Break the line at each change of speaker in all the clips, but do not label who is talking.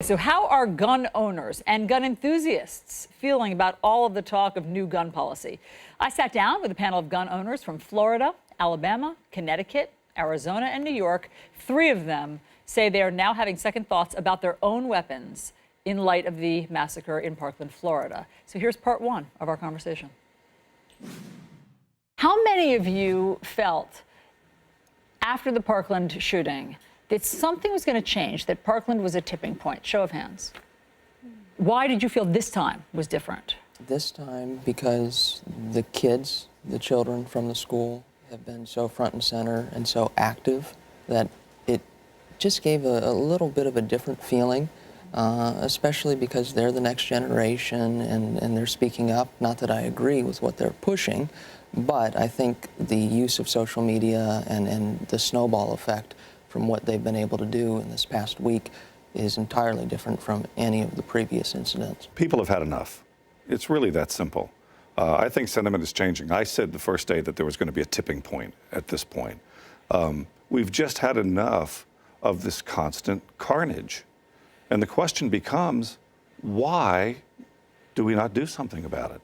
So how are gun owners and gun enthusiasts feeling about all of the talk of new gun policy? I sat down with a panel of gun owners from Florida, Alabama, Connecticut, Arizona, and New York. 3 of them say they are now having second thoughts about their own weapons in light of the massacre in Parkland, Florida. So here's part 1 of our conversation. How many of you felt after the Parkland shooting that something was going to change, that Parkland was a tipping point? Show of hands. Why did you feel this time was different?
This time because the kids, the children from the school, have been so front and center and so active that it just gave a little bit of a different feeling, especially because they're the next generation and they're speaking up. Not that I agree with what they're pushing, but I think the use of social media and the snowball effect from what they've been able to do in this past week is entirely different from any of the previous incidents.
People have had enough. It's really that simple. I think sentiment is changing. I said the first day that there was going to be a tipping point at this point. We've just had enough of this constant carnage. And the question becomes, why do we not do something about it?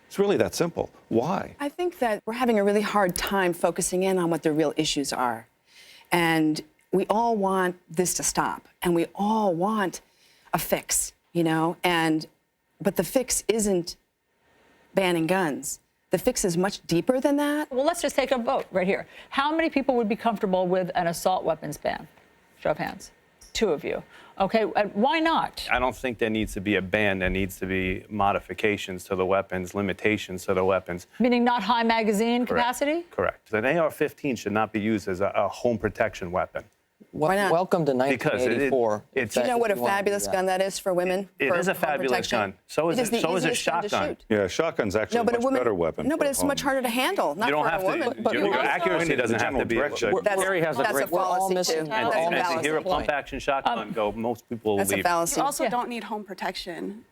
It's really that simple. Why?
I think that we're having a really hard time focusing in on what the real issues are. And we all want this to stop, and we all want a fix, you know, but the fix isn't banning guns. The fix is much deeper than that.
Well, let's just take a vote right here. How many people would be comfortable with an assault weapons ban? Show of hands. 2 of you. Okay, why not?
I don't think there needs to be a ban. There needs to be modifications to the weapons, limitations to the weapons.
Meaning not high magazine capacity?
Correct. An AR-15 should not be used as a home protection weapon.
Why not?
Welcome to
Because
1984.
it's
Do you know what a fabulous gun that is for women?
It is a fabulous gun. So is a shotgun.
Yeah, shotgun's actually a much better weapon.
No, but it's much harder to handle, not
You don't
for
have
a woman.
to.
But
Your accuracy doesn't have to be.
That's a fallacy, too.
And to hear a pump-action shotgun go, most people will
That's a
leave.
fallacy.
You also don't need home protection.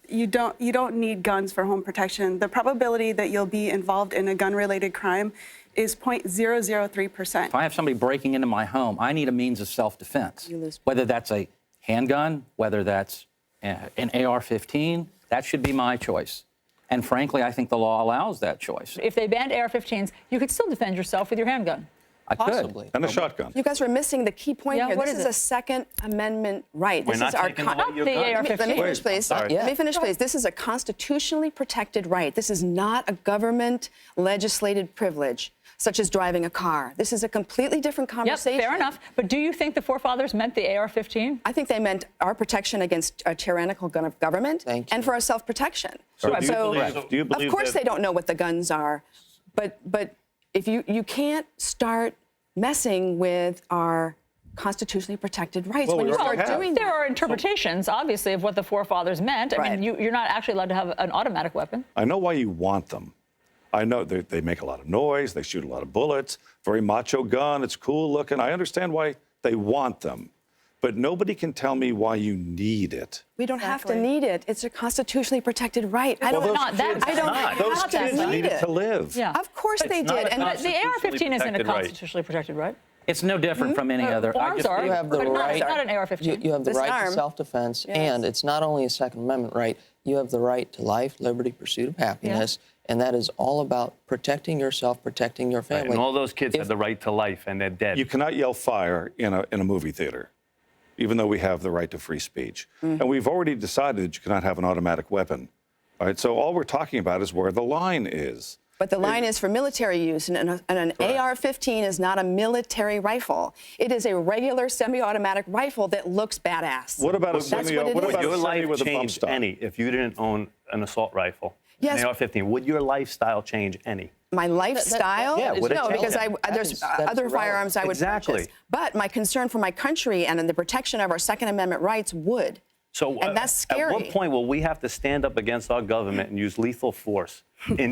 You don't need guns for home protection. The probability that you'll be involved in a gun-related crime is 0.003%.
If I have somebody breaking into my home, I need a means of self-defense. Whether that's a handgun, whether that's an AR-15, that should be my choice. And frankly, I think the law allows that choice.
If they banned AR-15s, you could still defend yourself with your handgun.
I could.
Possibly.
And a shotgun.
You guys are missing the key point here.
What
This
is
is
it?
a Second Amendment right.
We're
This
not
is our
taking away your
the
gun.
AR-15.
Let me finish, please.
Sorry.
Let me finish, please. This is a constitutionally protected right. This is not a government legislated privilege, such as driving a car. This is a completely different conversation.
Yep, fair enough. But do you think the forefathers meant the AR-15?
I think they meant our protection against a tyrannical government
Thank you.
and for our self-protection.
So do you believe
Of course
that-
they don't know what the guns are, but if you can't start messing with our constitutionally protected rights
Well,
when
we
you
already
start
have.
doing
There
that.
are interpretations, obviously, of what the forefathers meant. I
Right.
mean, you're not actually allowed to have an automatic weapon.
I know why you want them. I know they make a lot of noise, they shoot a lot of bullets, very macho gun, it's cool looking. I understand why they want them. But nobody can tell me why you need it.
We don't have to need it. It's a constitutionally protected right. I don't.
those
not that
kids-
I don't
not.
have
Those
to
kids
need
need it
it.
to live.
Yeah.
Of course they
not
did.
a
And
The AR-15 isn't a
protected right.
constitutionally protected right.
It's no different from any other. I
Arms
just
are,
think-
You have the
but not,
right-
not an AR-15.
You have the right to
Disarm.
self-defense, and it's not only a Second Amendment right, you have the right to life, liberty, pursuit of happiness, and that is all about protecting yourself, protecting your family.
And all those kids have the right to life, and they're dead.
You cannot yell fire in a movie theater, even though we have the right to free speech. And we've already decided that you cannot have an automatic weapon. All right, so all we're talking about is where the line is.
But the line is for military use, and an AR-15 is not a military rifle. It is a regular semi-automatic rifle that looks badass.
What about a
That's
semi?
what it
What
is.
about
Would your
a semi
life
with a bump
change
stock?
any if you didn't own an assault rifle?
Yes.
An AR-15. Would your lifestyle change any?
My lifestyle?
Yeah, would it
no,
change?
because
That
there's
is
other
irrelevant.
firearms I would
Exactly.
purchase. But my concern for my country and the protection of our Second Amendment rights would.
So
And that's scary.
At what point will we have to stand up against our government and use lethal force in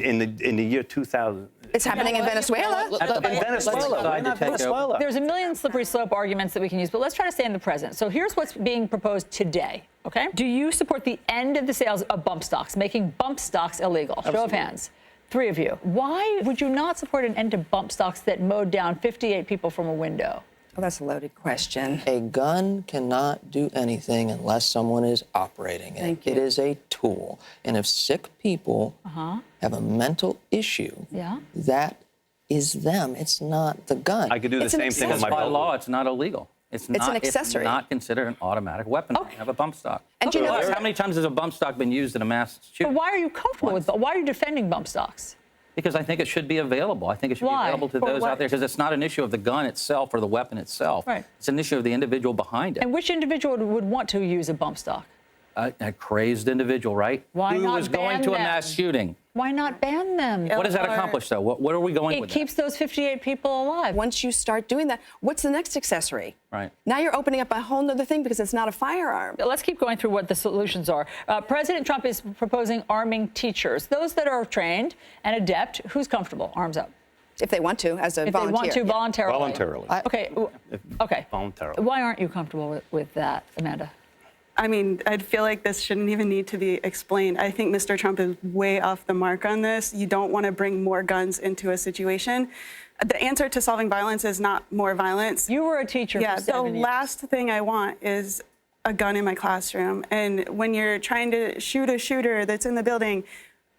the year 2000?
It's happening in Venezuela.
In Venezuela.
decide to take
Venezuela.
There's a million slippery slope arguments that we can use, but let's try to stay in the present. So here's what's being proposed today, okay? Do you support the end of the sales of bump stocks, making bump stocks illegal? Show of hands. 3 of you. Why would you not support an end to bump stocks that mowed down 58 people from a window?
Well, that's a loaded question.
A gun cannot do anything unless someone is operating it.
Thank you.
It is a tool. And if sick people have a mental issue,
Yeah.
that is them. It's not the gun.
I could do the
It's an
same thing with my
By
belt.
law, it's not illegal. It's
an accessory.
It's not considered an automatic weapon.
Okay.
You have a bump stock.
And you know
How
what?
many times has a bump stock been used in a mass
But
shooting?
why are you comfortable with? Why are you defending bump stocks?
Because I think it should be available. I think it should
Why?
be available to
For
those
what?
out there because it's not an issue of the gun itself or the weapon itself.
Right.
It's an issue of the individual behind it.
And which individual would want to use a bump stock?
A crazed individual, right?
Why
Who
not
was going
ban
to a
them?
mass shooting.
Why not ban them?
What does that
Or-
accomplish, though? What are we going
It
with
keeps those 58 people alive.
Once you start doing that, what's the next accessory?
Right.
Now you're opening up a whole nother thing because it's not a firearm.
Let's keep going through what the solutions are. President Trump is proposing arming teachers, those that are trained and adept. Who's comfortable? Arms up.
If they want to, as a
If
volunteer.
they want to,
Yeah.
voluntarily.
Voluntarily.
Okay. Okay.
Voluntarily.
Why aren't you comfortable with that, Amanda?
I mean, I feel like this shouldn't even need to be explained. I think Mr. Trump is way off the mark on this. You don't want to bring more guns into a situation. The answer to solving violence is not more violence.
You were a teacher
Yeah,
for
the
7 years.
last thing I want is a gun in my classroom. And when you're trying to shoot a shooter that's in the building,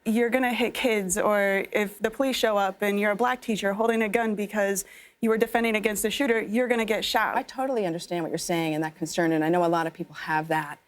you're going to hit kids. Or if the police show up and you're a black teacher holding a gun because you were defending against a shooter, you're going to get shot.
I totally understand what you're saying and that concern, and I know a lot of people have that,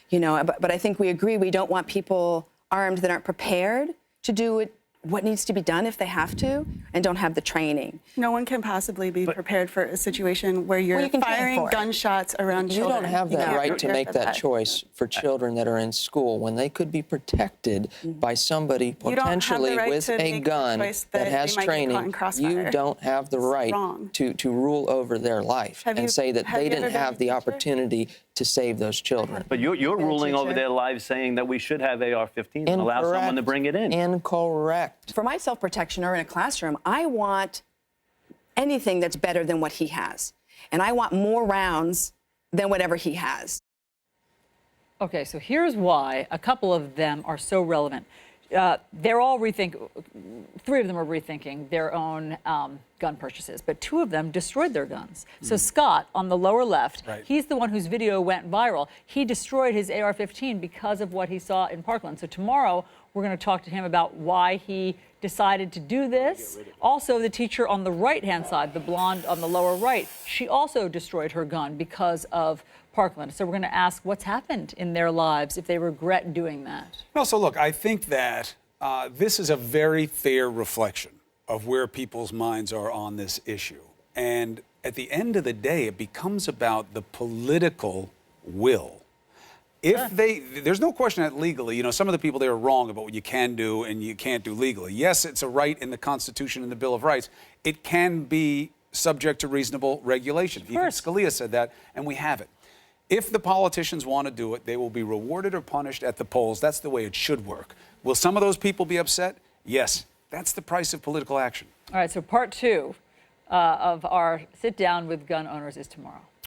you know, but I think we agree we don't want people armed that aren't prepared to do what needs to be done if they have to and don't have the training.
No one can possibly be prepared for a situation where you're
Well, you can train
firing
for it.
gunshots around
You
children.
don't have that
can't
right to
prepare
make
for
that choice for children that are in school when they could be protected by somebody
You don't have the
potentially
right
with
to
a
make the
gun
choice
that
that
has
they might get caught in
training.
crossfire.
You don't have the right
wrong.
to rule over their life
Have
and
you-
say that
have
they
you ever
didn't
been a
have the
teacher?
opportunity to save those children.
But you're ruling over
teacher.
their lives saying that we should have AR-15s and allow someone to bring it in.
Incorrect.
For my self-protection or in a classroom, I want anything that's better than what he has. And I want more rounds than whatever he has.
Okay, so here's why a couple of them are so relevant. They're all three of them are rethinking their own gun purchases, but two of them destroyed their guns. So Scott, on the lower left, he's the one whose video went viral. He destroyed his AR-15 because of what he saw in Parkland. So tomorrow, we're going to talk to him about why he decided to do this. Also, the teacher on the right-hand side, the blonde on the lower right, she also destroyed her gun because of Parkland. So we're going to ask what's happened in their lives if they regret doing that.
No, so look, I think that this is a very fair reflection of where people's minds are on this issue. And at the end of the day, it becomes about the political will. There's no question that legally, you know, some of the people there are wrong about what you can do and you can't do legally. Yes, it's a right in the Constitution and the Bill of Rights. It can be subject to reasonable regulation. Even Scalia said that, and we have it. If the politicians want to do it, they will be rewarded or punished at the polls. That's the way it should work. Will some of those people be upset? Yes. That's the price of political action.
All right, so part two of our sit down with gun owners is tomorrow.